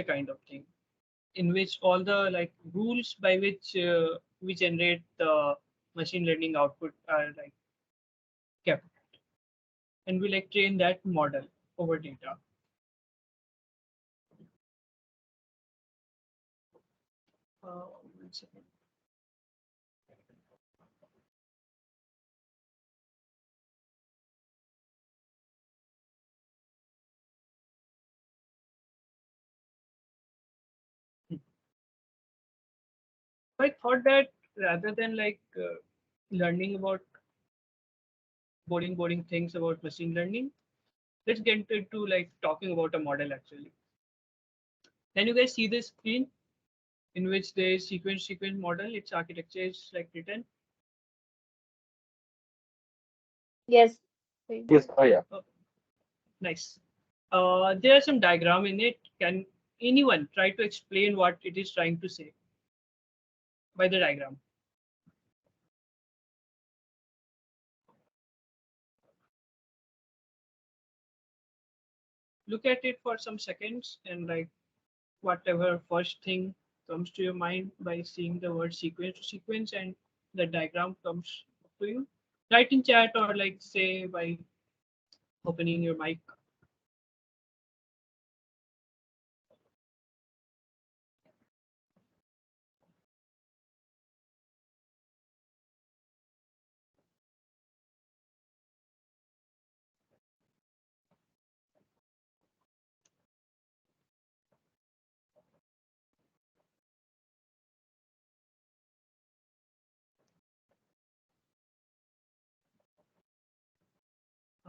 kind of thing, in which all the like rules by which we generate the machine learning output are like kept, and we like train that model over data. One second. I thought that rather than like learning about boring things about machine learning, let's get into like talking about a model actually. Can you guys see this screen in which there is sequence model? Its architecture is like written. Yes. Yes. Oh yeah. Oh, nice. There are some diagram in it. Can anyone try to explain what it is trying to say by the diagram? Look at it for some seconds and like whatever first thing comes to your mind by seeing the word sequence to sequence and the diagram comes to you. Write in chat or like say by opening your mic.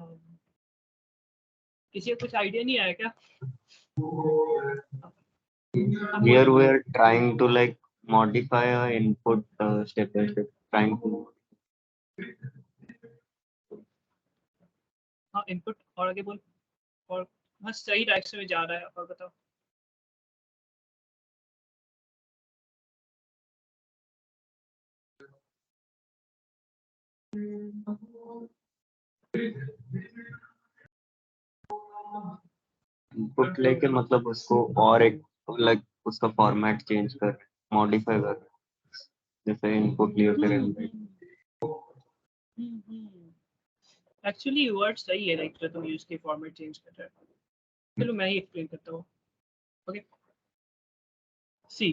Um, किसी को कुछ idea नहीं आया क्या? Here we are trying to like modify our input step by step, trying to. हाँ input और आगे बोल और बस सही डायरेक्शन में जा रहा है और बताओ. इनपुट लेके मतलब उसको और एक like उसका फॉर्मेट चेंज कर मॉडिफाई कर जैसे इनपुट लियो फिर एक्चुअली वर्ड सही है लाइक जो तुम यूज के फॉर्मेट चेंज कर रहे हो. चलो मैं ही एक्सप्लेन करता हूँ. ओके सी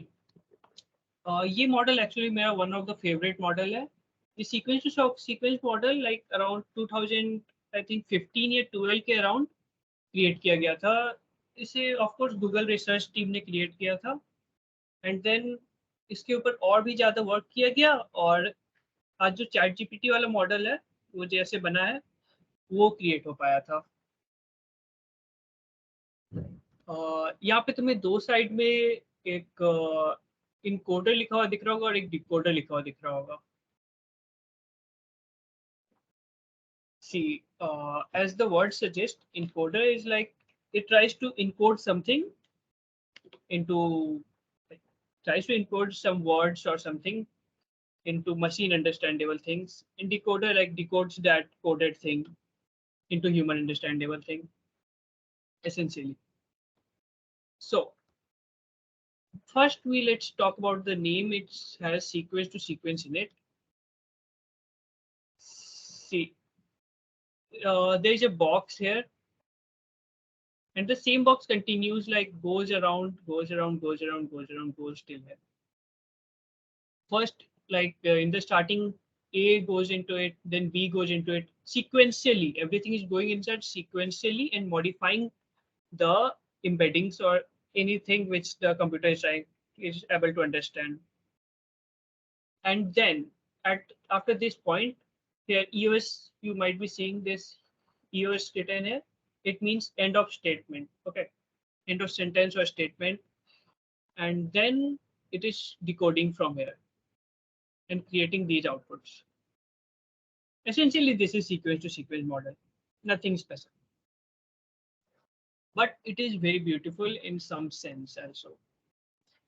ये मॉडल एक्चुअली मेरा one of the favourite model है. ये sequence model like around 2000 I think 15 या 12 के अराउंड क्रिएट किया गया था. इसे of course Google research team ने क्रिएट किया था एंड देन इसके ऊपर और भी ज़्यादा वर्क किया गया और आज जो चैट जीपीटी वाला मॉडल है वो जैसे बना है वो क्रिएट हो पाया था. यहाँ पे तुम्हें दो साइड में एक इनकोडर लिखा हुआ दिख रहा होगा और एक डिकोडर लिखा हुआ दिख रहा होगा. See, as the word suggests, encoder is like it tries to encode something into, like, tries to encode some words or something into machine understandable things. And decoder like decodes that coded thing into human understandable thing, essentially. So first let's talk about the name. It has sequence to sequence in it. See, there's a box here and the same box continues like goes around goes till here. First like in the starting A goes into it, then B goes into it sequentially. Everything is going inside sequentially and modifying the embeddings or anything which the computer is able to understand. And then after this point here EOS, you might be seeing this EOS written here. It means end of statement. Okay, end of sentence or statement. And then it is decoding from here and creating these outputs. Essentially, this is sequence to sequence model, nothing special. But it is very beautiful in some sense also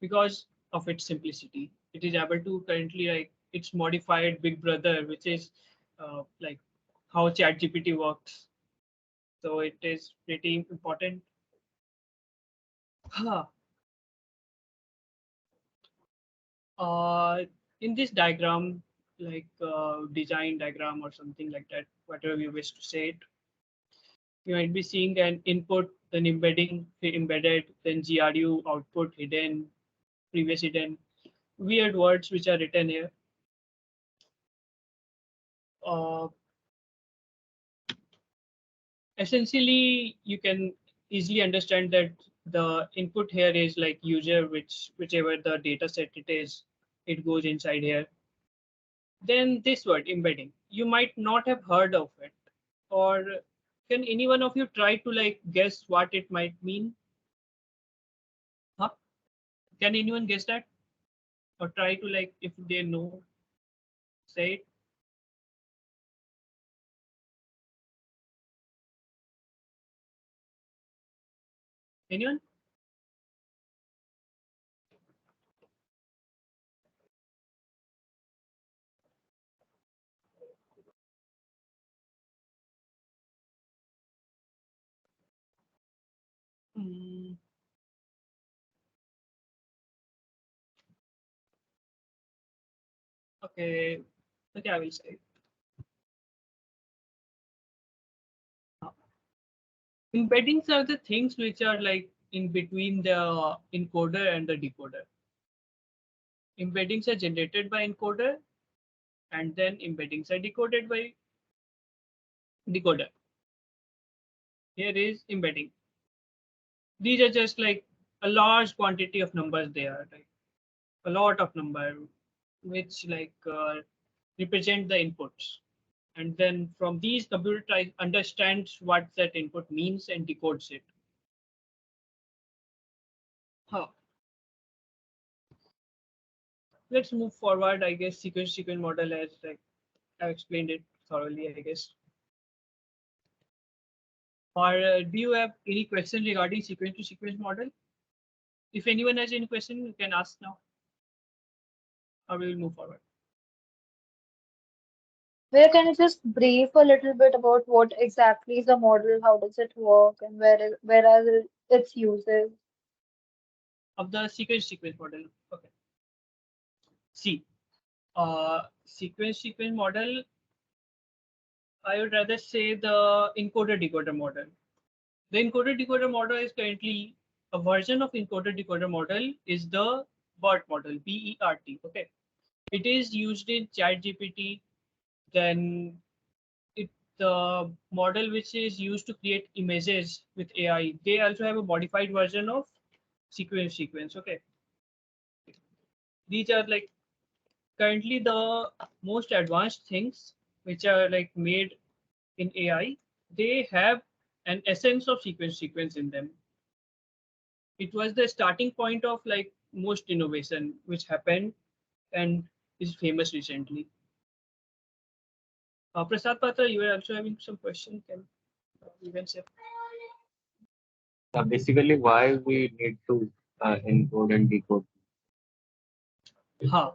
because of its simplicity. It is able to currently like its modified big brother, which is like how ChatGPT works. So it is pretty important. In this diagram, like design diagram or something like that, whatever you wish to say it, you might be seeing an input, then embedding, embedded, then GRU output, hidden, previous hidden, weird words which are written here. Uh, Essentially, you can easily understand that the input here is like user, whichever the data set it is, it goes inside here. Then this word embedding, you might not have heard of it, or can any one of you try to like guess what it might mean? Huh? Can anyone guess that, or try to like if they know, say it? Anyone? Hmm, okay, okay, I will say. Embeddings are the things which are like in between the encoder and the decoder. Embeddings are generated by encoder, and then embeddings are decoded by decoder. Here is embedding. These are just like a large quantity of numbers there, like a lot of number, which like represent the inputs. And then from these, computer understands what that input means and decodes it. Huh. Let's move forward. I guess sequence model, as like I've explained it thoroughly, I guess. Or do you have any question regarding sequence to sequence model? If anyone has any question, you can ask now, or we will move forward. Where can you just brief a little bit about what exactly is the model, how does it work, and where are its uses? Of the sequence model. Okay. See, sequence model, I would rather say the encoder decoder model. The encoder decoder model is currently a version of encoder decoder model is the BERT model, BERT. Okay. It is used in ChatGPT. Then it the model which is used to create images with AI. They also have a modified version of sequence. Okay. These are like currently the most advanced things which are like made in AI. They have an essence of sequence in them. It was the starting point of like most innovation which happened and is famous recently. Prasad Patra, you were also having some question. Can you can say? Basically, why we need to encode and decode? Huh.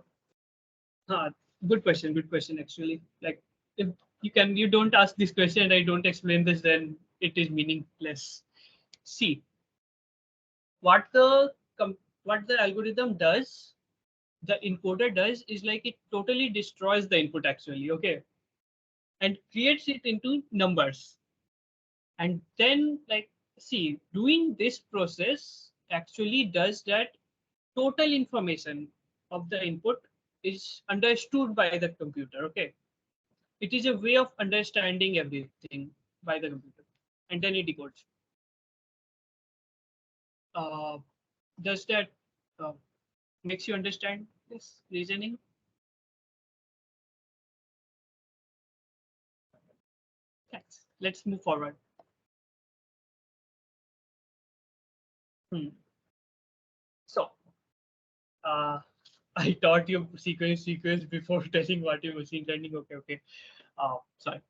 Huh. Good question. Good question. Actually, like if you don't ask this question and I don't explain this, then it is meaningless. See, what the what the algorithm does, the encoder does is like it totally destroys the input actually. Okay, and creates it into numbers, and then like see doing this process actually does that total information of the input is understood by the computer. Okay, it is a way of understanding everything by the computer, and then it decodes. uh, does that uh, makes you understand this reasoning? Thanks. Let's move forward. Hmm. So uh, I taught you sequence before telling what you machine learning. Okay. Sorry.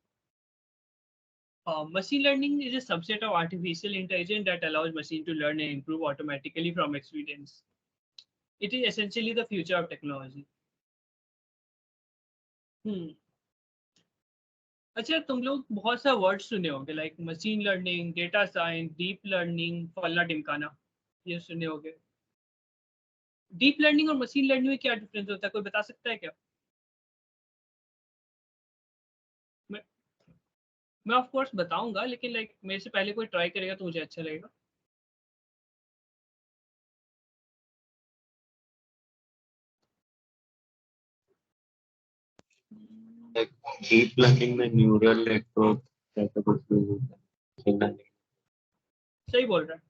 Machine learning is a subset of artificial intelligence that allows machine to learn and improve automatically from experience. It is essentially the future of technology. Hmm. अच्छा, तुम लोग बहुत सा word सुने होंगे like machine learning, data science, deep learning, फलना ढिमकाना, ये सुने होंगे. डीप लर्निंग और मशीन लर्निंग में क्या डिफरेंस होता है, कोई बता सकता है क्या? मैं मैं ऑफ कोर्स बताऊंगा, लेकिन लाइक मेरे से पहले कोई ट्राई करेगा तो मुझे अच्छा लगेगा. like deep learning में न्यूरल नेटवर्क ऐसा कुछ यूज होता है machine learning. सही बोल रहा है.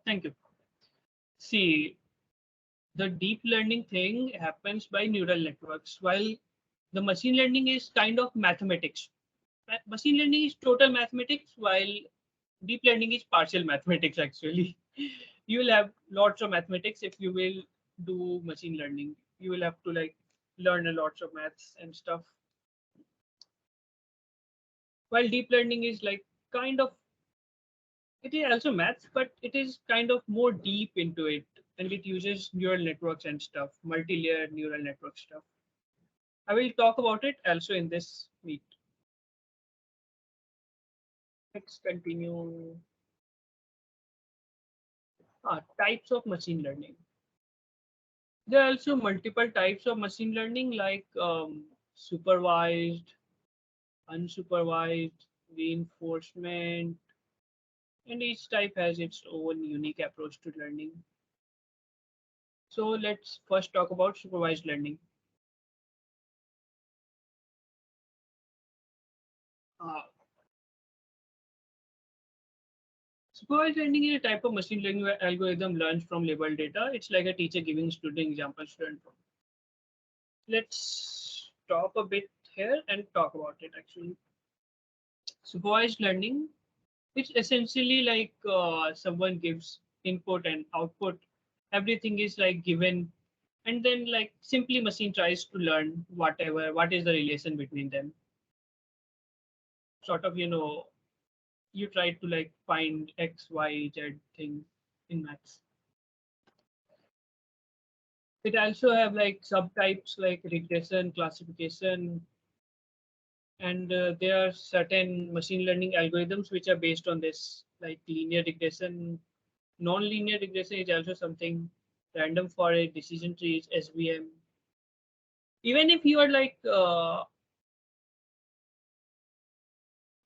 Thank you. See, the deep learning thing happens by neural networks, while the machine learning is kind of mathematics. Machine learning is total mathematics, while deep learning is partial mathematics. Actually, you will have lots of mathematics if you will do machine learning. You will have to like learn a lots of maths and stuff. While deep learning is like kind of, it is also maths, but it is kind of more deep into it, and it uses neural networks and stuff, multi-layer neural network stuff. I will talk about it also in this meet. Let's continue. Types of machine learning. There are also multiple types of machine learning, like supervised, unsupervised, reinforcement, and each type has its own unique approach to learning. So let's first talk about supervised learning. Uh, Supervised learning is a type of machine learning where algorithm learns from labeled data. It's like a teacher giving student example student from. Let's stop a bit here and talk about it actually. Supervised learning, it's essentially like someone gives input and output. Everything is like given, and then like simply machine tries to learn whatever, what is the relation between them. Sort of, you try to like find X, Y, Z thing in maths. It also have like subtypes like regression, classification, and there are certain machine learning algorithms which are based on this, like linear regression. Non-linear regression is also something. Random forest, decision trees, SVM. Even if you are like,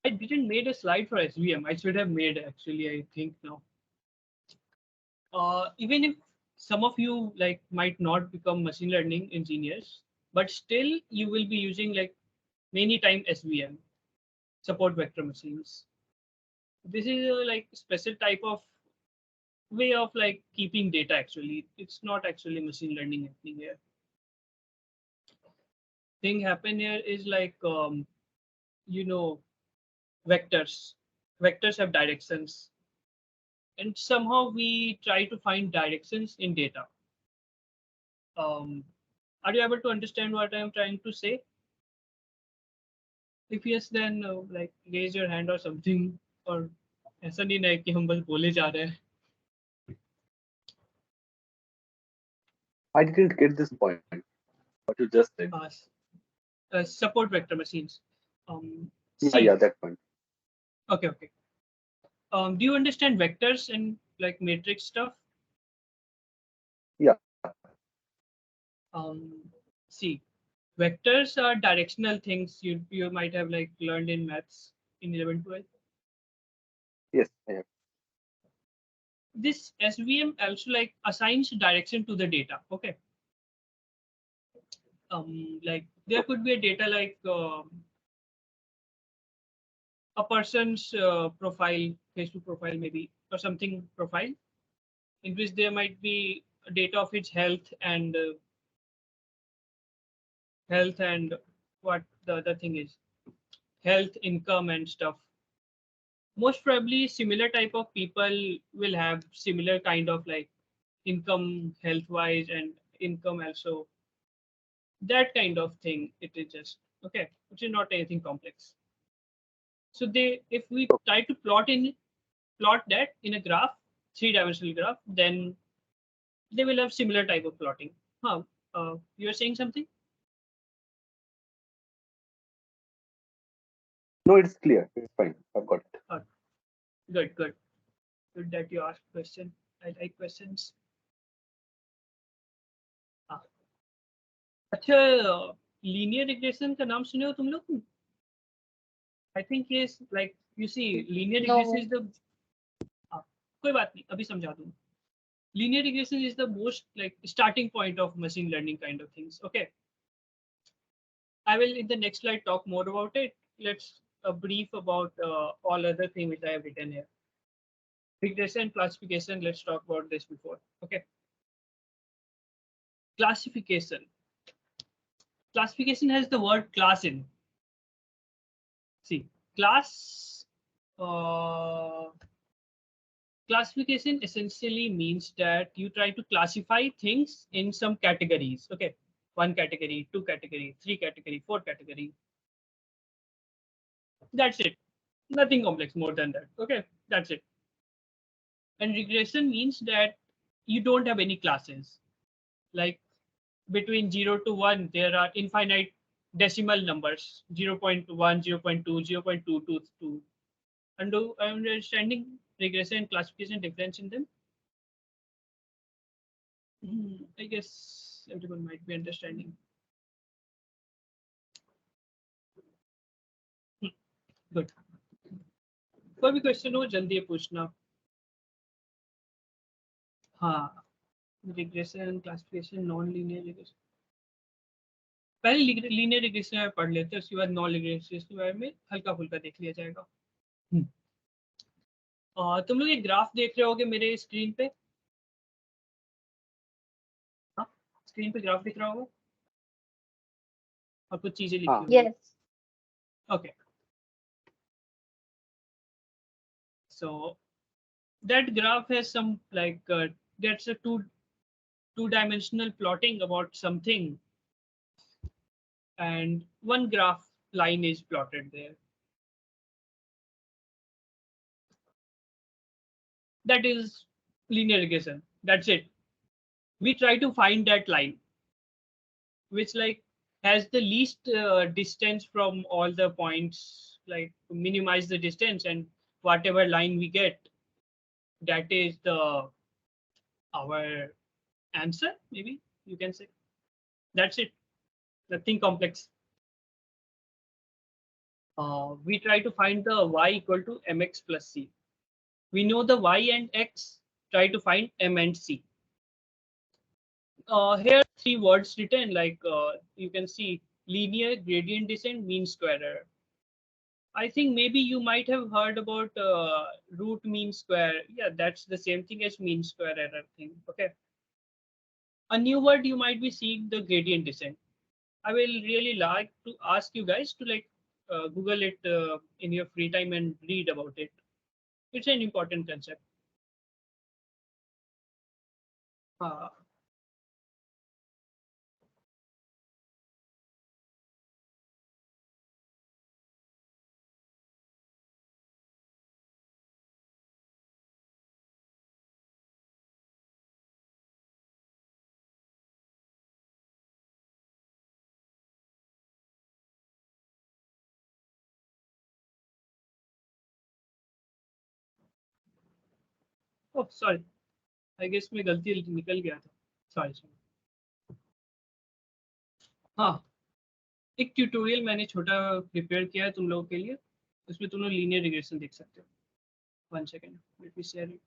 I didn't made a slide for SVM. I should have made actually. I think now. Even if some of you like might not become machine learning engineers, but still you will be using like many time SVM, support vector machines. This is a like special type of way of like keeping data actually. It's not actually machine learning happening here. Thing happen here is like you know vectors. Vectors have directions, and somehow we try to find directions in data. Are you able to understand what I'm trying to say? If yes, then like raise your hand or something. Or ऐसा नहीं ना कि हम बस बोले जा रहे हैं. I didn't get this point. What you just said. Support vector machines. Yeah, See. yeah, that point. Okay, okay. Do you understand vectors and like matrix stuff? Yeah. See, vectors are directional things you might have like learned in maths in 11, 12. Yes, I have. This SVM also like assigns direction to the data. Okay. Like there could be a data like a person's profile, Facebook profile maybe, or something profile, in which there might be data of its health and what the other thing is, health, income, and stuff. Most probably, similar type of people will have similar kind of like income, health wise, and income also. That kind of thing. It is just okay, which is not anything complex. So if we try to plot that in a graph, three-dimensional graph, then they will have similar type of plotting. Huh? You are saying something? No, it's clear. It's fine. I've got it. Good, good. Good that you asked question. I like questions. अच्छा, linear regression का नाम सुने हो तुम लोग? I think ये like you see linear regression No. Is the, कोई बात नहीं, अभी समझा दूँ. Linear regression is the most like starting point of machine learning kind of things. Okay, I will in the next slide talk more about it. Let's brief about all other thing which I have written here. Regression, classification. Let's talk about this before. Okay, classification. Classification has the word class in. See, class. Uh, Classification essentially means that you try to classify things in some categories. Okay, one category, two category, three category, four category. That's it. Nothing complex more than that. Okay, that's it. And regression means that you don't have any classes. Like between 0 to 1, there are infinite decimal numbers 0 0.1, 0 0.2, 0 0.222. Understanding regression and classification difference in them? I guess everyone might be understanding. Good. कोई भी question हो जल्दी पूछना. हाँ, regression, classification, non linear regression. पहले linear regression में पढ़ लेते हैं, उसके बाद नॉन लीनियर रिग्रेशन के बारे में हल्का फुल्का देख लिया जाएगा. तुम लोग एक ग्राफ देख रहे होगे मेरे स्क्रीन पे. हाँ, स्क्रीन पे ग्राफ दिख रहा होगा और कुछ चीजें लिखी हाँ. होगी. Yes. Okay. So that graph has some like that's a two-dimensional plotting about something, and one graph line is plotted there. That is linear regression. That's it. We try to find that line which like has the least distance from all the points, like minimize the distance, and whatever line we get, that is the our answer, maybe you can say. That's it. Nothing complex. We try to find the y equal to mx plus c. We know the y and x. Try to find m and c. Here three words written, like you can see linear, gradient descent, mean square error. I think maybe you might have heard about root mean square. Yeah, that's the same thing as mean square error thing. Okay. A new word you might be seeing, the gradient descent. I will really like to ask you guys to like Google it in your free time and read about it. It's an important concept. Uh, oh, sorry. I guess मैं गलती निकल गया था. Sorry. हाँ, एक tutorial मैंने छोटा prepare किया है तुम लोगों के लिए. उसमें तुम लोग लीनियर रिग्रेशन देख सकते हो. 1 second. Let me share it.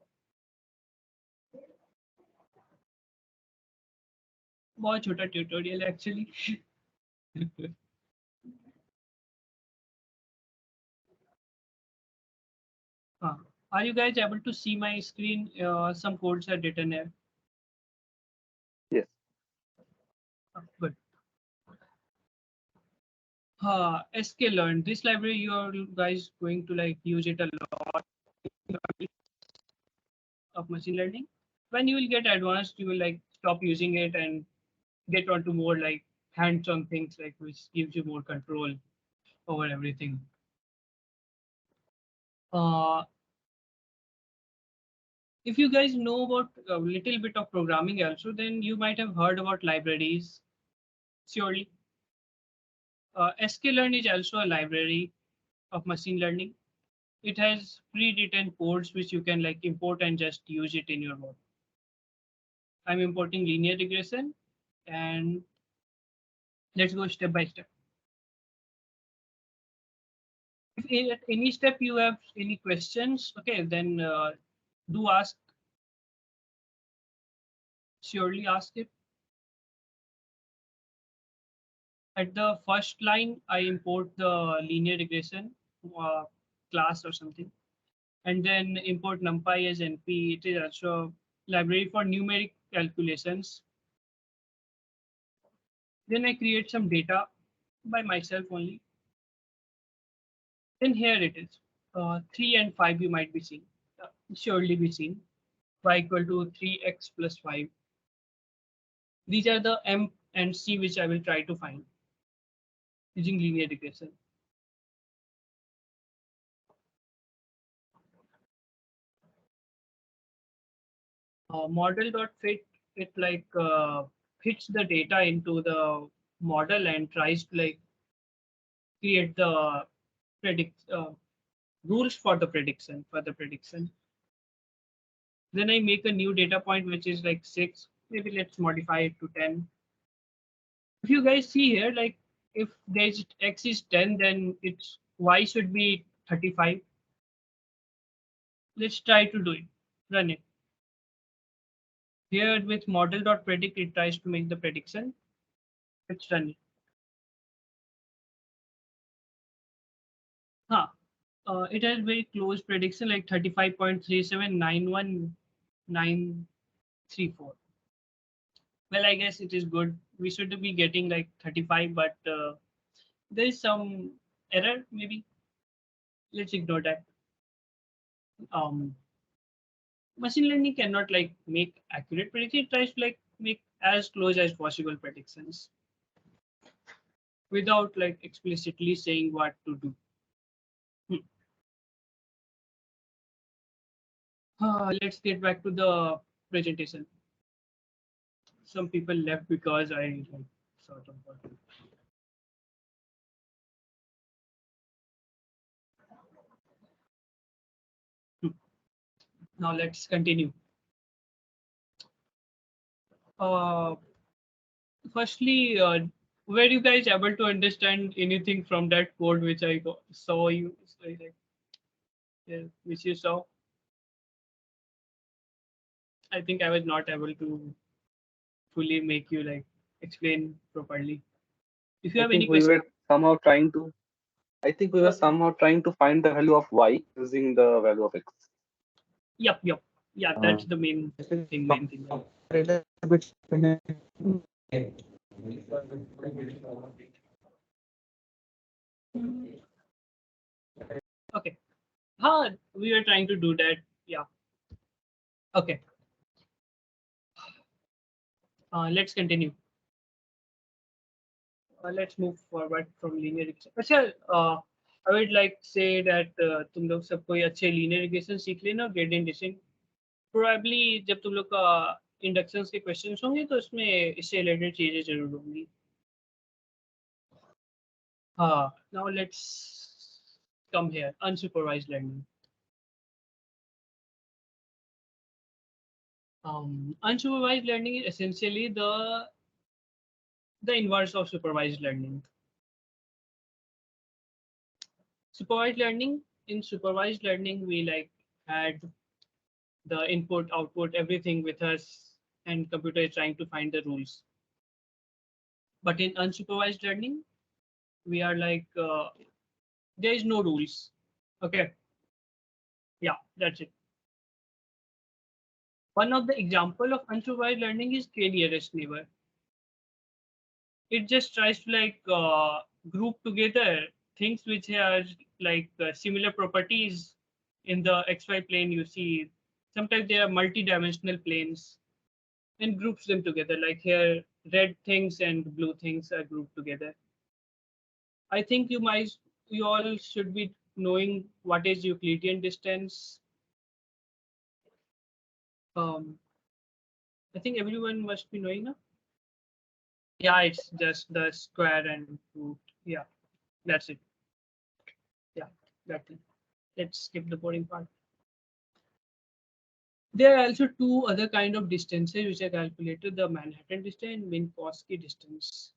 बहुत छोटा ट्यूटोरियल है एक्चुअली. हाँ. Are you guys able to see my screen? Some codes are written here. Yes. Good. sklearn. This library you are guys going to like use it a lot of machine learning. When you will get advanced, you will like stop using it and get onto more like hands-on things, like which gives you more control over everything. Uh, if you guys know about a little bit of programming also, then you might have heard about libraries. Surely. sklearn is also a library of machine learning. It has pre-written codes which you can like import and just use it in your work. I'm importing linear regression, and Let's go step by step. If at any step you have any questions, okay, then do ask. Surely ask it. At the first line, I import the linear regression uh, class or something, and then import numpy as np. It is also library for numeric calculations. Then I create some data by myself only. Then here it is. 3 and 5 you might be seeing. Surely be seen. Y equal to 3x plus 5. These are the m and c which I will try to find using linear regression. Model.fit, it like fits the data into the model and tries to like create the predict rules for the prediction. Then I make a new data point which is like 6. Maybe let's modify it to 10. If you guys see here, like if there's x is 10, then it's y should be 35. Let's try to do it. Run it. Here with model.predict, it tries to make the prediction. Let's run it. Huh. It has very close prediction like 35.3791934. Well, I guess it is good. We should be getting like 35, but there is some error maybe. Let's ignore that. Um, Machine learning cannot like make accurate prediction. It tries to like make as close as possible predictions without like explicitly saying what to do. Let's get back to the presentation. Some people left because I like sort of. Now let's continue. Uh, Firstly, were you guys able to understand anything from that code which I saw you, like, yeah, which you saw? I think I was not able to fully make you like explain properly. If you I have any think we question, were somehow trying to. I think we were somehow trying to find the value of y using the value of x. yep, yeah, that's the main thing. Main thing. Okay. We are trying to do that. Yeah. Okay. Let's continue. Let's move forward from linear regression. अच्छा, I would like say that तुम लोग सब कोई अच्छे linear regression सीख लेना gradient descent. Probably जब तुम लोग का inductions के questions होंगे तो उसमें इससे related चीजें जरूर होंगी. Now let's come here. Unsupervised learning. Unsupervised learning is essentially the inverse of supervised learning. Supervised learning, in supervised learning, we like had the input, output, everything with us, and computer is trying to find the rules. But in unsupervised learning, we are like there is no rules. Okay. Yeah, that's it. One of the example of unsupervised learning is k-nearest neighbor. It just tries to like group together things which have like similar properties in the xy plane. You see sometimes they are multi-dimensional planes and groups them together, like here red things and blue things are grouped together. I think you all should be knowing what is Euclidean distance. um I think everyone must be knowing now. Yeah, it's just the square and root. Yeah, that's it. Yeah, that's it. Let's skip the boring part. There are also two other kind of distances which are calculated: the Manhattan distance and Minkowski distance.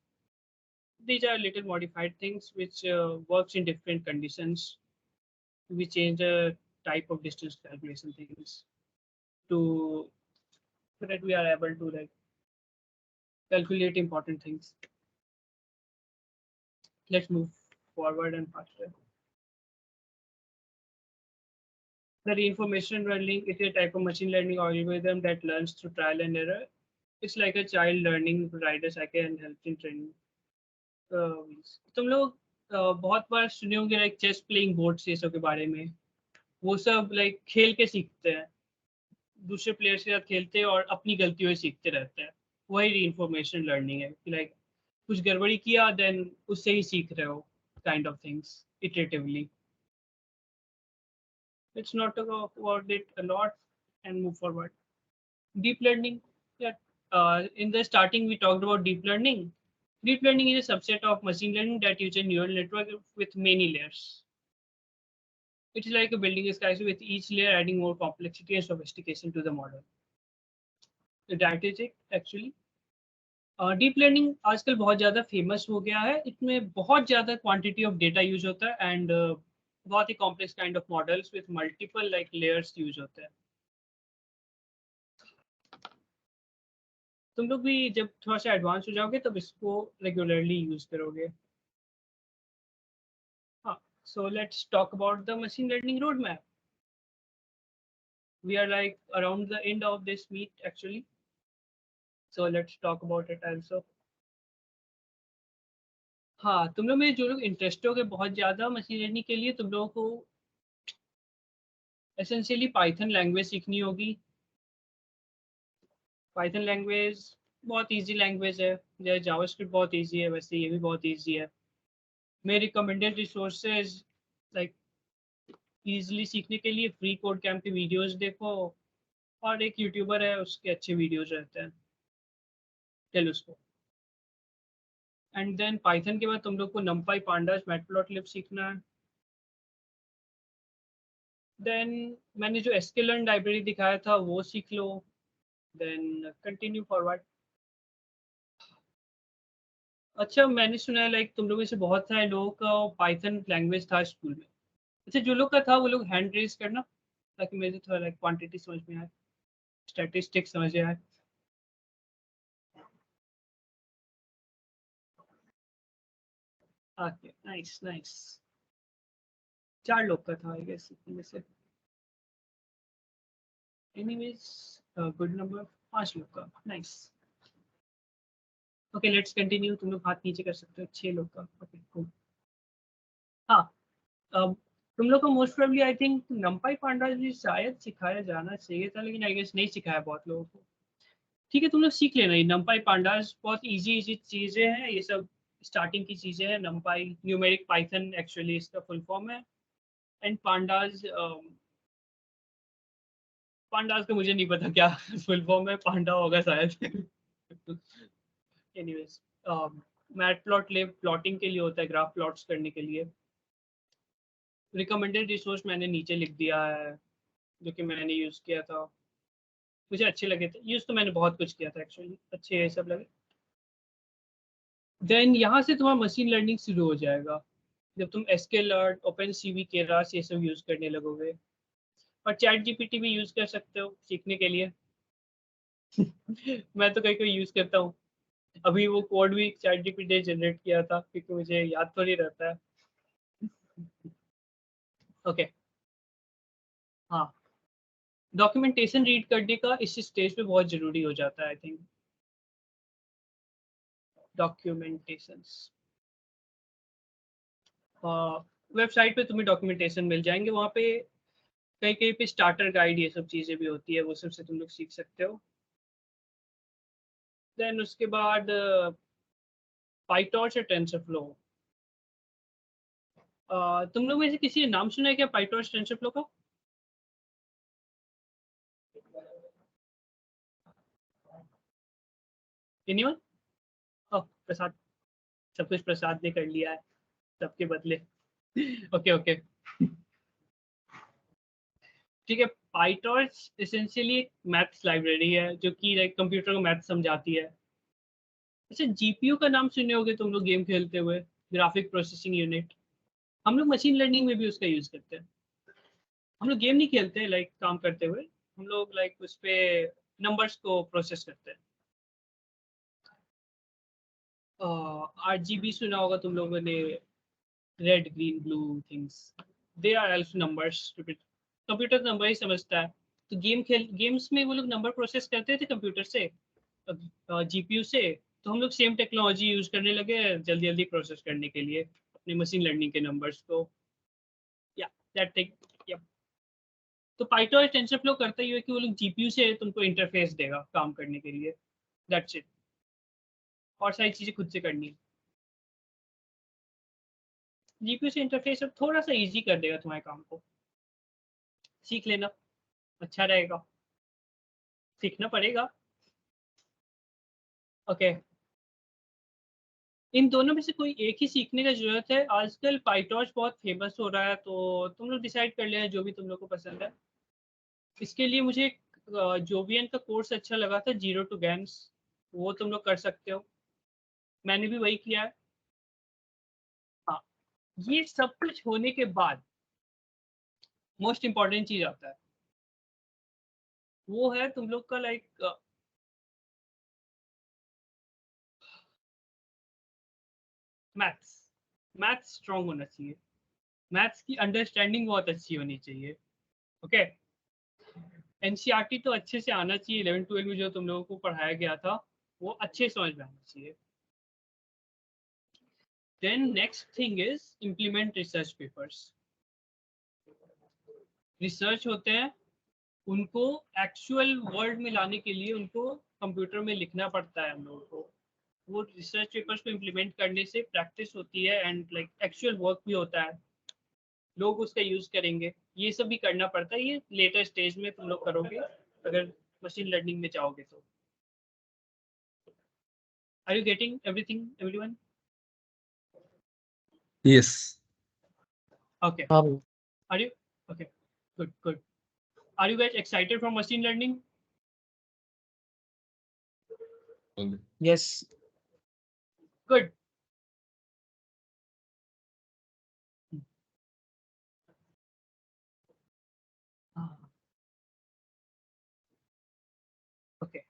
these are little modified things which works in different conditions. We change the type of distance calculation things to so that we are able to like calculate important things. Let's move forward and faster. The reinforcement learning is a type of machine learning algorithm that learns through trial and error. It's like a child learning providers I can help in training. तुम लोग बहुत बार सुने होंगे like chess playing board से सब के बारे में वो सब लाइक खेल के सीखते हैं दूसरे प्लेयर्स के साथ खेलते हैं और अपनी गलतियों से सीखते रहते हैं वही रीइंफॉर्मेशन लर्निंग है कि लाइक कुछ गड़बड़ी किया देन उससे ही सीख रहे हो kind of things iteratively let's not talk about it a lot and move forward. Deep learning. Yeah. In the starting, we talked about deep learning. Deep learning is a subset of machine learning that uses a neural network with many layers. It is like a building a skyscraper with each layer adding more complexity and sophistication to the model. That is it actually. Deep learning आजकल बहुत ज़्यादा famous हो गया है इसमें बहुत ज़्यादा quantity of data use होता है एंड बहुत ही complex kind of models with multiple like layers use होते हैं तुम लोग भी जब थोड़ा सा एडवांस हो जाओगे तब इसको रेगुलरली यूज करोगे हाँ so let's talk about the machine learning road map we are like around the end of this meet actually so let's talk about it also हाँ तुम लोग में जो लोग इंटरेस्ट हो गए बहुत ज़्यादा मशीन लर्निंग के लिए तुम लोगों को एसेंशियली पाइथन लैंग्वेज सीखनी होगी पाइथन लैंग्वेज बहुत इजी लैंग्वेज है जैसे जावास्क्रिप्ट बहुत इजी है वैसे ये भी बहुत इजी है मेरे रिकमेंडेड रिसोर्सेज लाइक इजीली सीखने के लिए फ्री कोड कैंप के वीडियोस देखो और एक यूट्यूबर है उसके अच्छे वीडियोस रहते हैं चलो उसको एंड देन पाइथन के बाद तुम लोग को नमपाई पांडास मैटप्लॉटलिब सीखना है देन मैंने जो एसक्यूएल लाइब्रेरी दिखाया था वो सीख लो देन कंटिन्यू फॉरवर्ड अच्छा मैंने सुना है लाइक तुम लोगों में से बहुत सारे लोगों का पाइथन लैंग्वेज था स्कूल में अच्छा जो लोग का था वो लोग हैंड रेज करना ताकि मुझे थोड़ा लाइक क्वांटिटी समझ में आए स्टैटिस्टिक्स समझ में आए ओके नाइस नाइस 4 लोग का था आई गेस में से एनीवेज गुड नंबर 5 लोग का नाइस ओके लेट्स कंटिन्यू तुम लोग हाथ नीचे कर सकते हो 6 लोग का ओके cool. हाँ तुम लोग को most probably I think NumPy pandas भी शायद सिखाया जाना चाहिए था लेकिन आई गेस नहीं सिखाया बहुत लोगों को ठीक है तुम लोग सीख लेना ये नमपाई पांडास बहुत इजी इजी चीज़ें हैं ये सब स्टार्टिंग की चीज़ें हैं नमपाई न्यूमेरिक पाइथन एक्चुअली इसका फुल फॉर्म है एंड पांडास पांडास का मुझे नहीं पता क्या फुल फॉर्म है पांडा होगा शायद एनीवेज मैटप्लॉटलिब प्लॉटिंग के लिए होता है ग्राफ प्लॉट्स करने के लिए रिकमेंडेड रिसोर्स मैंने नीचे लिख दिया है जो कि मैंने यूज़ किया था मुझे अच्छे लगे थे यूज़ तो मैंने बहुत कुछ किया था एक्चुअली अच्छे ये सब लगे देन यहाँ से तुम्हारा मशीन लर्निंग शुरू हो जाएगा जब तुम एसक्यूएल ओपन सीवी केरास ये सब यूज़ करने लगोगे और चैट जीपीटी भी यूज़ कर सकते हो सीखने के लिए मैं तो कहीं कोई यूज़ करता हूँ अभी वो कोड भी चैट जीपीटी जनरेट किया था क्योंकि मुझे याद तो नहीं रहता है ओके हाँ डॉक्यूमेंटेशन रीड करने का इस स्टेज पे बहुत ज़रूरी हो जाता है आई थिंक डॉक्यूमेंटेशंस वेबसाइट पे तुम्हें डॉक्यूमेंटेशन मिल जाएंगे वहाँ पे कहीं कहीं पे स्टार्टर गाइड ये सब चीज़ें भी होती है वो सब से तुम लोग सीख सकते हो देन उसके बाद पाइटॉर्च या टेंसरफ्लो तुम लोग में से किसी ने नाम सुना है क्या पाइटॉर्च टेंसरफ्लो का एनीवन प्रसाद सब कुछ प्रसाद ने कर लिया है सबके बदले ओके ओके ठीक है पाइटॉर्च एसेंशियली एक मैथ्स लाइब्रेरी है जो कि लाइक कंप्यूटर को मैथ समझाती है अच्छा, जीपीयू का नाम सुने होगे तुम लोग गेम खेलते हुए, ग्राफिक प्रोसेसिंग यूनिट। हम लोग मशीन लर्निंग में भी उसका यूज करते हैं। हम लोग गेम नहीं खेलते लाइक काम करते हुए, हम लोग लाइक उस पे नंबर्स को प्रोसेस करते हैं। RGB सुना होगा तुम लोगों ने, red green blue things, they are also numbers. Computer number ही समझता है। तो गेम्स में वो लोग नंबर प्रोसेस करते थे कंप्यूटर से, जीपीयू से। तो हम लोग सेम टेक्नोलॉजी यूज करने लगे जल्दी जल्दी प्रोसेस करने के लिए अपने मशीन लर्निंग के नंबर्स को। या दैट थिंग। या तो पाइथन टेंसर फ्लो करता ही है कि वो लोग जीपीयू से तुमको इंटरफेस देगा काम करने के लिए। That's it. और सारी चीजें खुद से करनी है। जीपीयू से इंटरफेस अब थोड़ा सा इजी कर देगा तुम्हारे काम को। सीख लेना, अच्छा रहेगा, सीखना पड़ेगा। ओके, इन दोनों में से कोई एक ही सीखने का जरूरत है। आजकल पाइटॉर्च बहुत फेमस हो रहा है, तो तुम लोग डिसाइड कर लेना जो भी तुम लोग को पसंद है। इसके लिए मुझे जोवियन का कोर्स अच्छा लगा था, जीरो टू गैम्स, वो तुम लोग कर सकते हो। मैंने भी वही किया है। हाँ, ये सब कुछ होने के बाद मोस्ट इम्पॉर्टेंट चीज आता है, वो है तुम लोग का लाइक मैथ्स। मैथ्स स्ट्रांग होना चाहिए, मैथ्स की अंडरस्टैंडिंग बहुत अच्छी होनी चाहिए। ओके, एनसीईआरटी तो अच्छे से आना चाहिए। 11 12 में जो तुम लोगों को पढ़ाया गया था वो अच्छे समझ में आना चाहिए। Then next thing is implement research papers. Research होते हैं, उनको एक्चुअल वर्ल्ड में लाने के लिए उनको कंप्यूटर में लिखना पड़ता है हम लोगों को। वो रिसर्च पेपर्स को इम्प्लीमेंट करने से प्रैक्टिस होती है एंड लाइक एक्चुअल वर्क भी होता है, लोग उसका यूज करेंगे। ये सब भी करना पड़ता है, ये लेटर स्टेज में तुम लोग करोगे अगर मशीन लर्निंग में जाओगे तो। Are you getting everything everyone? Yes. Okay. हाँ भाई। Are you okay? Good, good. Are you guys excited for machine learning? Okay. Yes. Good. Okay.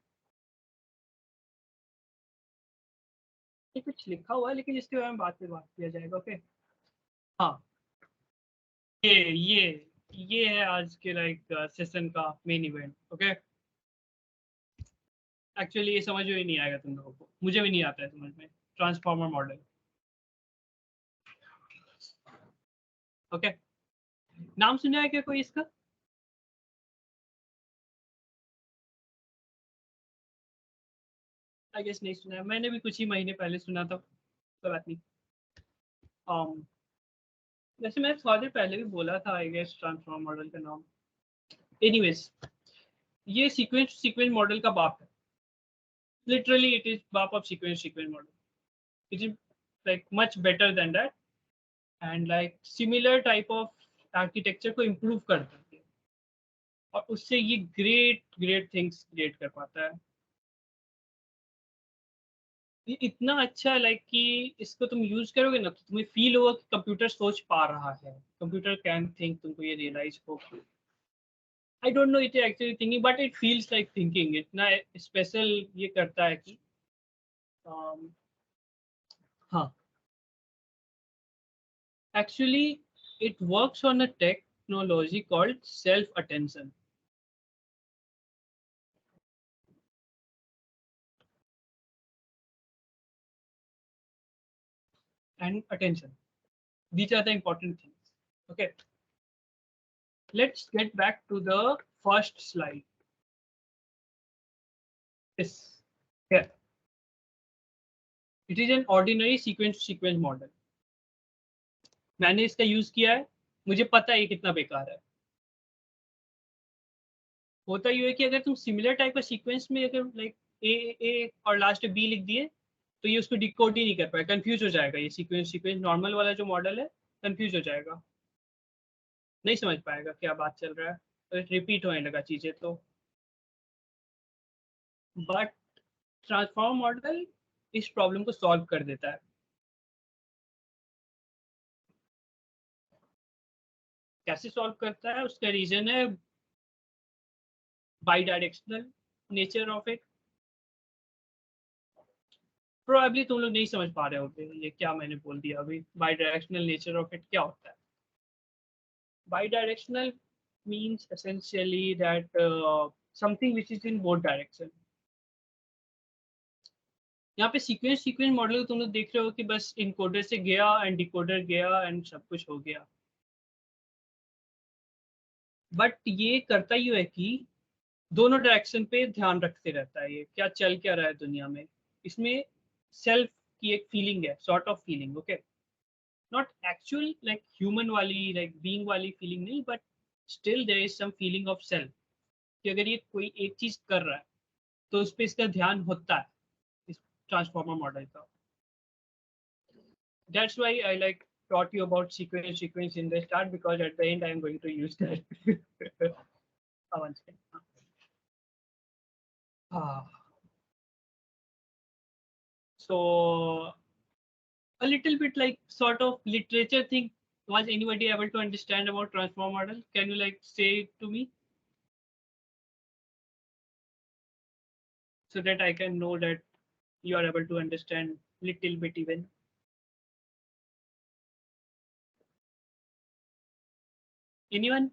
ये कुछ लिखा हुआ है लेकिन इसके बारे में बात किया जाएगा। ओके, हाँ, ये है आज के लाइक सेशन का मेन इवेंट। ओके, एक्चुअली ये समझ में नहीं आएगा तुम लोगों को, मुझे भी नहीं आता है समझ में। Transformer model. ओके, नाम सुना है क्या कोई इसका? आई गेस नहीं सुना है, मैंने भी कुछ ही महीने पहले सुना था। कोई बात नहीं। वैसे मैं थोड़ा देर पहले भी बोला था आई गेस ट्रांसफॉर्मर मॉडल का नाम। एनीवेज, ये सीक्वेंस सीक्वेंस मॉडल का बाप है। लिटरली इट इज बाप of sequence sequence model. It is like much better than that and like similar type of architecture को इम्प्रूव करता है और उससे ये ग्रेट ग्रेट थिंग्स क्रिएट कर पाता है। ये इतना अच्छा है लाइक कि इसको तुम यूज करोगे ना तो तुम्हें फील होगा कि कंप्यूटर सोच पा रहा है, कंप्यूटर कैन थिंक, तुमको ये रियलाइज हो। I don't know it actually thinking but it feels like thinking. इतना स्पेशल ये करता है कि हाँ, actually it works on a technology called self attention and attention. These are the important things. Okay, let's get back to the first slide. This here, it is an ordinary sequence to sequence model. मैंने इसका use किया है, मुझे पता है ये कितना बेकार है। होता ये है कि अगर तुम सिमिलर टाइप का सीक्वेंस में अगर लाइक ए और लास्ट बी लिख दिए तो ये उसको डिकोड ही नहीं कर पाएगा, कंफ्यूज हो जाएगा। ये सीक्वेंस सीक्वेंस नॉर्मल वाला जो मॉडल है कंफ्यूज हो जाएगा, नहीं समझ पाएगा क्या बात चल रहा है, तो रिपीट होने लगा चीजें। तो बट ट्रांसफॉर्म मॉडल इस प्रॉब्लम को सॉल्व कर देता है। कैसे सॉल्व करता है, उसका रीजन है by directional nature of it. Probably तुम लोग नहीं समझ पा रहे होगे ये क्या मैंने बोल दिया अभी। By directional nature of it क्या होता है? By directional means essentially that something which is in both direction। यहाँ पे सीक्वेंस मॉडल तुम लोग देख रहे हो कि बस इनकोडर से गया एंड डिकोडर गया एंड सब कुछ हो गया, बट ये करता ही है कि दोनों डायरेक्शन पे ध्यान रखते रहता है ये क्या चल क्या रहा है दुनिया में। इसमें सेल्फ की एक फीलिंग है, sort of feeling, okay, not actual like human वाली लाइक बीइंग वाली फीलिंग नहीं, but still there is some feeling of self कि अगर ये कोई एक चीज कर रहा है तो उस पर इसका ध्यान होता है इस ट्रांसफॉर्मर मॉडल का। That's why I like taught you about sequence in the start, because at the end I am going to use that. One second. So a little bit like sort of literature thing. Was anybody able to understand about transform model? Can you like say it to me so that I can know that you are able to understand little bit even? Anyone?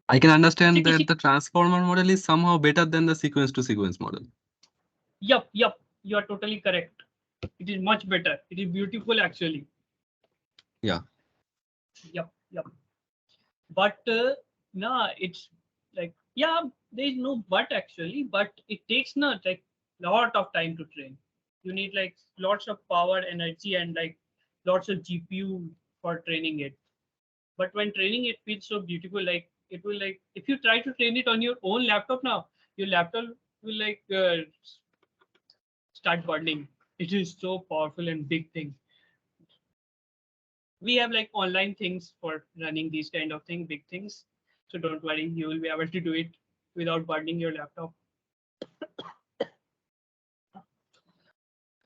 I can understand See, that the transformer model is somehow better than the sequence to sequence model. Yup, you are totally correct. It is much better. It is beautiful actually. Yeah. Yup. But no, it's like, yeah, there is no but actually, but it takes not like lot of time to train. You need like lots of power, energy, and like lots of GPU for training it. But when training it feels so beautiful, like it will like if you try to train it on your own laptop now, your laptop will like start burning. It is so powerful and big thing. We have like online things for running these kind of things, big things. So don't worry, you will be able to do it without burning your laptop.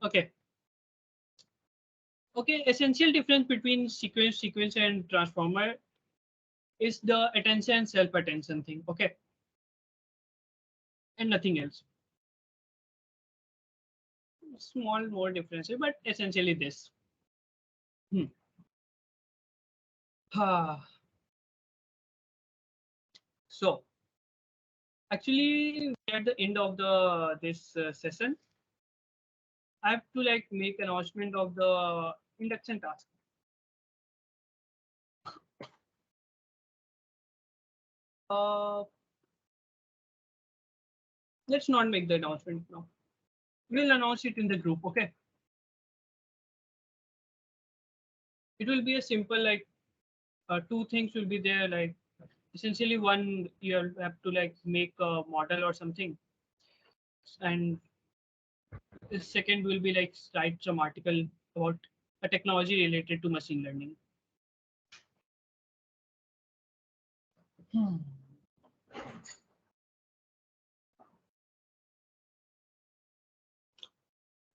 Okay. Okay, essential difference between sequence and transformer is the attention and self-attention thing. Okay. And nothing else. Small more differences, but essentially this. So actually at the end of the this session, I have to like make announcement of the induction task. Let's not make the announcement now. We'll announce it in the group, okay? It will be a simple like two things will be there, like essentially one you have to like make a model or something, and the second will be like write some article about a technology related to machine learning.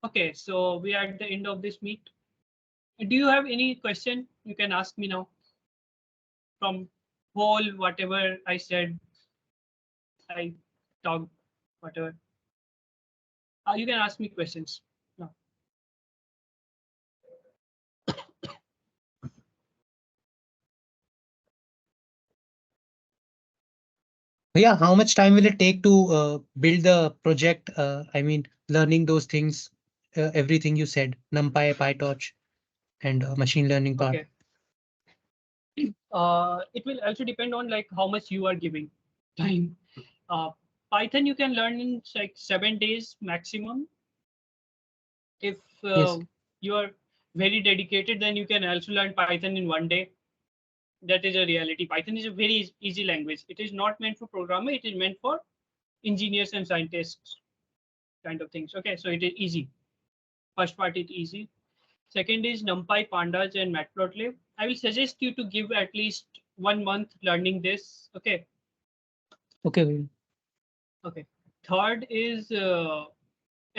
Okay, so we are at the end of this meet. Do you have any question? You can ask me now. From whole whatever I said, I talked, whatever. You can ask me questions. No. Yeah, how much time will it take to build the project? I mean, learning those things, everything you said, NumPy, PyTorch, and machine learning part. Okay. It will also depend on like how much you are giving time. Python you can learn in like 7 days maximum. If Yes. you are very dedicated, then you can also learn Python in 1 day. That is a reality. Python is a very easy language. It is not meant for programmer. It is meant for engineers and scientists kind of things. Okay, so it is easy. First part is easy. Second is NumPy, Pandas, and Matplotlib. I will suggest you to give at least 1 month learning this. Okay. Okay. Okay. Third is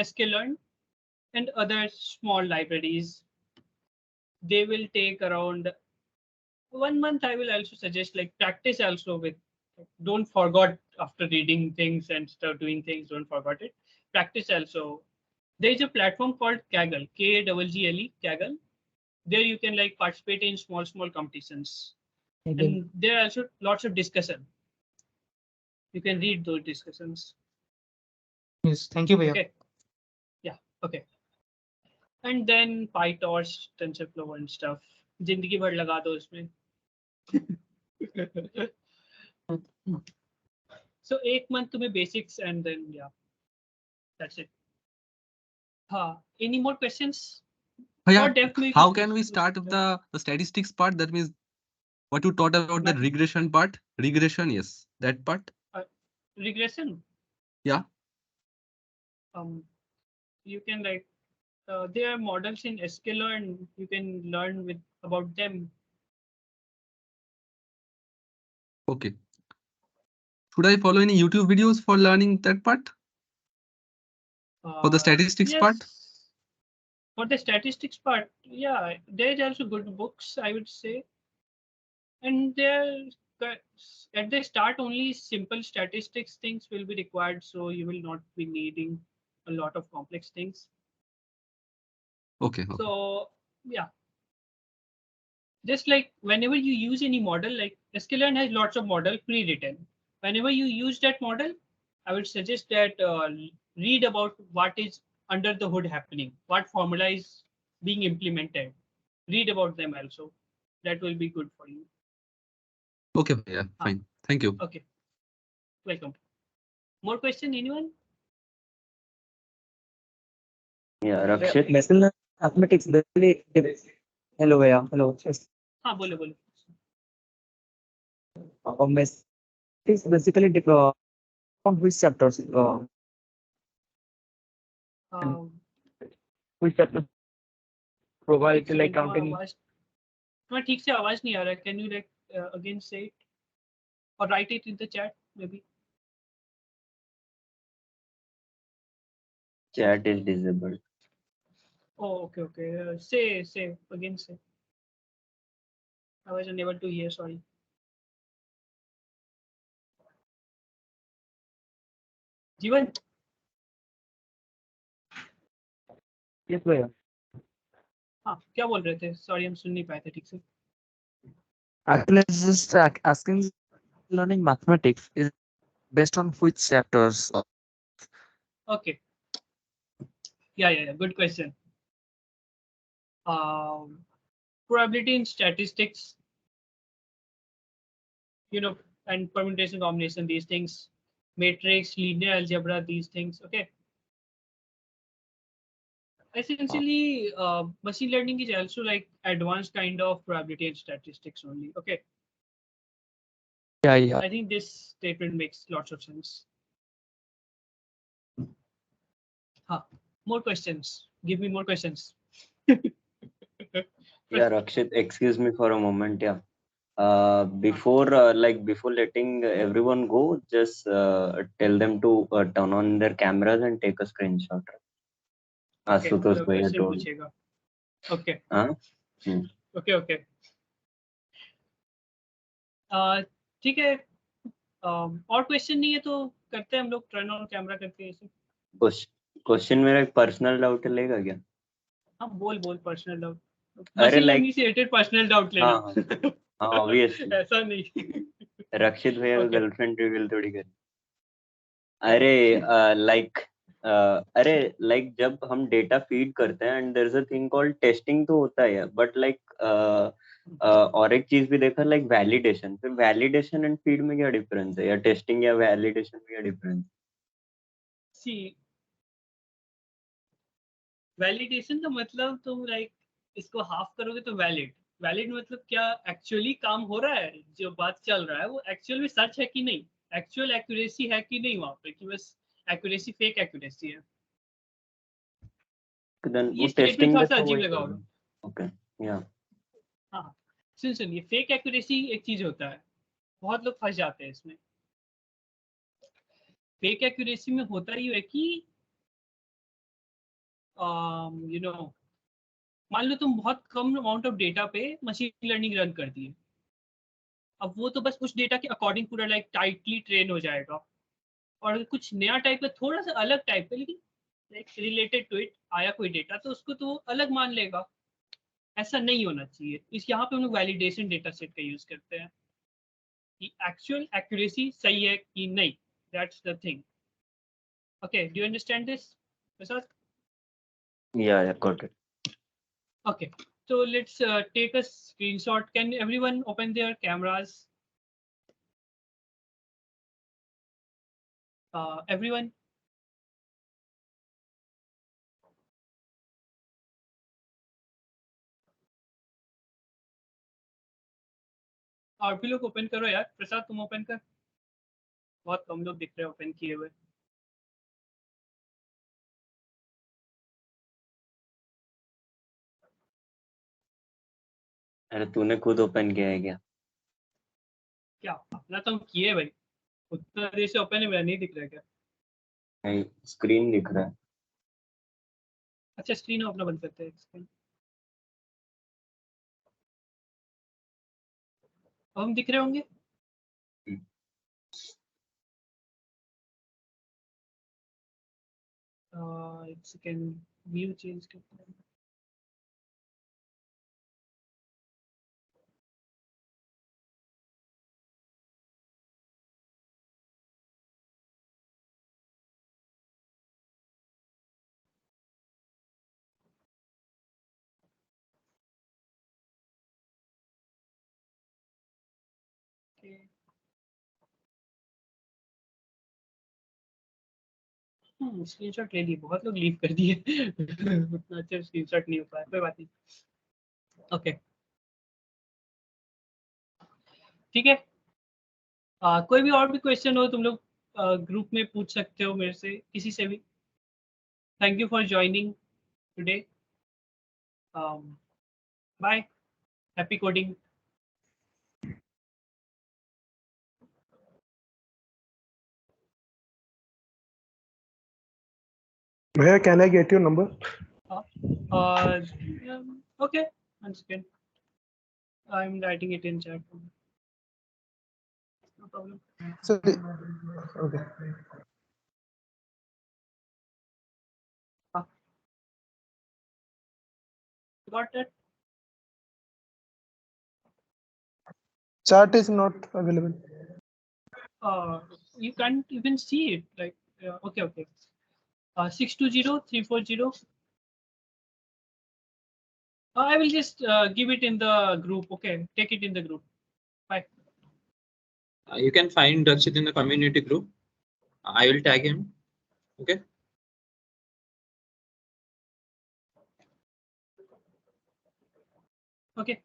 sklearn, and other small libraries. They will take around 1 month. I will also suggest like practice also with, don't forget after reading things and start doing things, don't forget it. Practice also. There is a platform called Kaggle, Kaggle, Kaggle. There you can like participate in small competitions. And there are also lots of discussion. You can read those discussions. Yes, thank you, Bhaiya. Okay. Yeah. Okay. And then PyTorch, TensorFlow and stuff. जिंदगी भर लगा दो उसमें. So 1 month तुम्हें basics and then yeah, that's it. Any more questions? Yeah, Or depth में how कुछ can we पूछ start सकते with हो? the statistics part? That means what you taught about the Math- regression part. Regression, yes, that part. Regression. Yeah. You can like there are models in sklearn. You can learn with about them. Okay. Should I follow any YouTube videos for learning that part? For the statistics Yes. part? For the statistics part, yeah, there is also good books, I would say. And there, at the start, only simple statistics things will be required, so you will not be needing a lot of complex things. Okay. So yeah, just like whenever you use any model, like sklearn has lots of model pre-written. Whenever you use that model, I would suggest that read about what is under the hood happening, what formula is being implemented. Read about them also. That will be good for you. Okay. Yeah. Fine. Thank you. Okay. Welcome. More question, anyone? Yeah, Rakshit. Mathematics basically. Hello, yeah. Hello. बोलो. Mathematics basically on which chapters? Which chapter provide like counting? तुम्हारा ठीक से आवाज नहीं आ रहा. Can you like again say it or write it in the chat maybe? Chat is disabled. Oh, okay. Say again. Say. I was unable to hear. Sorry. जीवन. Yes, भैया. हाँ, क्या बोल रहे थे? Sorry, हम सुन नहीं पाए थे ठीक से. Actually, it's just asking learning mathematics is based on which chapters? Okay. Yeah. Good question. Probability in statistics, and permutation combination, these things, matrix, linear algebra, these things. Okay. Essentially, machine learning is also like advanced kind of probability and statistics only. Okay. Yeah. I think this statement makes lots of sense. More questions. Give me more questions. Yeah, Rakshit, excuse me for a moment. Yeah. Before letting everyone go, just tell them to turn on their cameras and take a screenshot. Okay, Asutosh bhaiya question told. पूछेगा. Okay. Okay. ठीक है. और question नहीं है तो करते हैं हम लोग, टर्न ऑन कैमरा करके ऐसे. क्वेश्चन मेरा एक पर्सनल डाउट लेगा क्या? हाँ, बोल पर्सनल डाउट. अरे मशीन like लर्निंग से रिलेटेड पर्सनल डाउट ले लो. हाँ obviously. ऐसा नहीं. रक्षित भैया का Okay. गर्लफ्रेंड रिवील थोड़ी कर. अरे जब हम डेटा फीड करते हैं and there is a thing called testing तो होता है, बट और एक चीज भी देखा लाइक वैलिडेशन. फिर वैलिडेशन एंड फीड में क्या डिफरेंस है, या टेस्टिंग या वैलिडेशन में क्या डिफरेंस? सी वैलिडेशन का मतलब तुम लाइक इसको हाफ करोगे तो वैलिड मतलब क्या एक्चुअली काम हो रहा है, जो बात चल रहा है वो एक्चुअल में सच है कि नहीं, एक्चुअल एक्यूरेसी है कि नहीं वहां पे, कि बस एक्यूरेसी फेक एक्यूरेसी है. ये स्टेटमेंट थोड़ा सा अजीब लगा होगा. ओके या हाँ, सुन ये फेक एक्यूरेसी एक चीज होता है, बहुत लोग फंस जाते हैं इसमें. फेक एक्यूरेसी में होता ही है कि यू नो मान लो तुम बहुत कम अमाउंट ऑफ डेटा पे मशीन लर्निंग रन कर दिए, अब वो तो बस उस डेटा के अकॉर्डिंग पूरा लाइक टाइटली ट्रेन हो जाएगा, और कुछ नया टाइप का थोड़ा सा अलग टाइप का लेकिन लाइक रिलेटेड टू इट आया कोई डेटा तो उसको तो अलग मान लेगा। ऐसा नहीं होना चाहिए। इस यहाँ पे हम लोग वैलिडेशन डेटा सेट का यूज करते हैं कि एक्चुअल एक्यूरेसी सही है कि नहीं, that's the thing. Okay, do you understand this Prasad? Yeah, got it. Okay, so let's take a screenshot. Can everyone open their cameras? Everyone? और भी लोग ओपन करो यार। प्रसाद तुम ओपन कर, बहुत कम लोग दिख रहे हैं ओपन किए हुए। अरे तूने खुद ओपन किया है क्या? क्या अपना तो हम किए भाई, उतना देर से ओपन है, मेरा नहीं दिख रहा है क्या? नहीं, स्क्रीन दिख रहा है। अच्छा स्क्रीन अपना बंद करते हैं स्क्रीन। अब हम दिख रहे होंगे। एक सेकेंड, व्यू चेंज करते हैं। स्क्रीनशॉट ले लिए, बहुत लोग लीव कर दिए उतना अच्छा स्क्रीनशॉट नहीं हो पाया, कोई बात नहीं। ओके ठीक है। कोई भी और भी क्वेश्चन हो तुम लोग ग्रुप में पूछ सकते हो मेरे से, किसी से भी। Thank you for joining today, bye, happy coding. Where can I get your number? Okay, 1 second, I'm writing it in chat. No problem. So, okay. Got that? Chat is not available. You can't even see it. Like, okay. 620340. I will just give it in the group. Okay, take it in the group. Bye. You can find Rakshit in the community group. I will tag him. Okay. Okay.